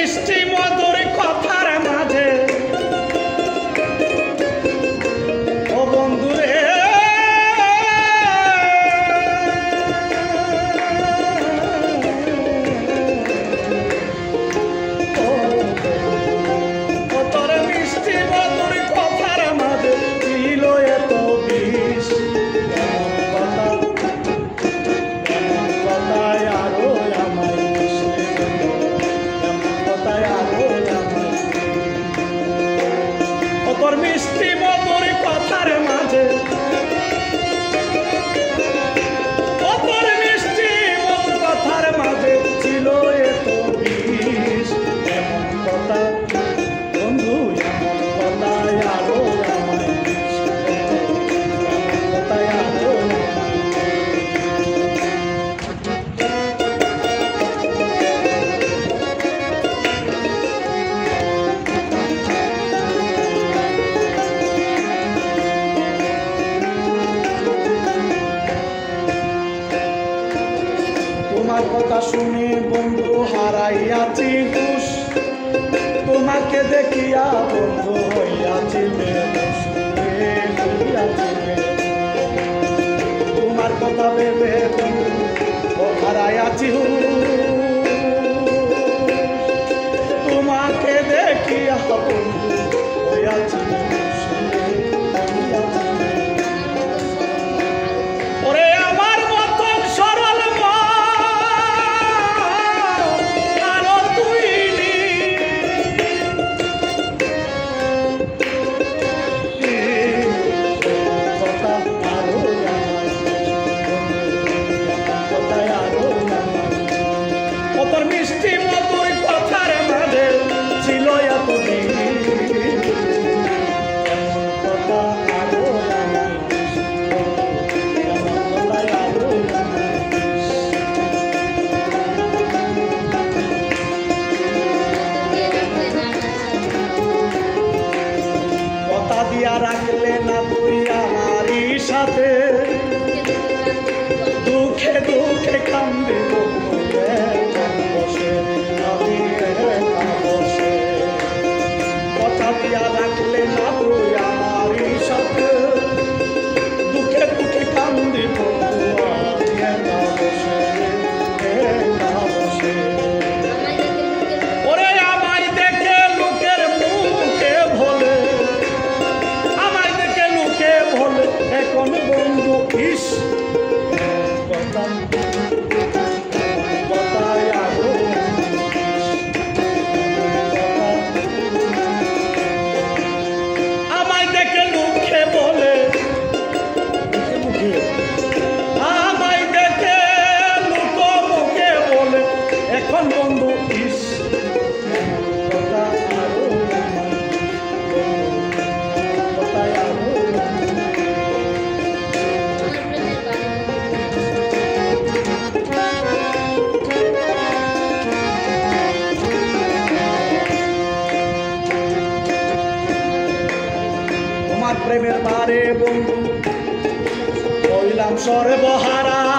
মিষ্টি মধুর কথার মাঝে ও বন্ধুরে তোর মিষ্টি মধুর কথার মাঝে ছিল এত বিষ তোর মিষ্টি মধুর কথার মাঝে তোর মিষ্টি মধুর কথার মাঝে ছিল এত বিষ এমন কথা বন্ধু এমন কথায় আরো আমায় এমন কথায় আরো তোমার কথা শুনে বন্ধু হারাইয়াছি হুশ তোমাকে দেখিয়া বন্ধু হইয়াছি বেহুশ তোমার কথা ভেবে বন্ধু হারাইয়াছি হুশ তোমাকে দেখিয়া বন্ধু হইয়াছি ওরে আমার মতন সরল মিষ্টি মধুর কথার মাঝে ছিল এত কথা দিয়া রাখলে না তুই আমারই সাথে দুঃখে দুঃখে কান্দে কথা দিয়া রাখলে না তুই আমারই সাথে দুঃখে দুঃখে কান্দি ওরে আমায় দেখে লোকের মুখে ভোলে আমায় দেখে লোকে ভোলে এখন বন্ধু ইস কথা এখন বন্ধু ইস তোমার প্রেমের বারে বন্ধু হইলাম সর্বহারা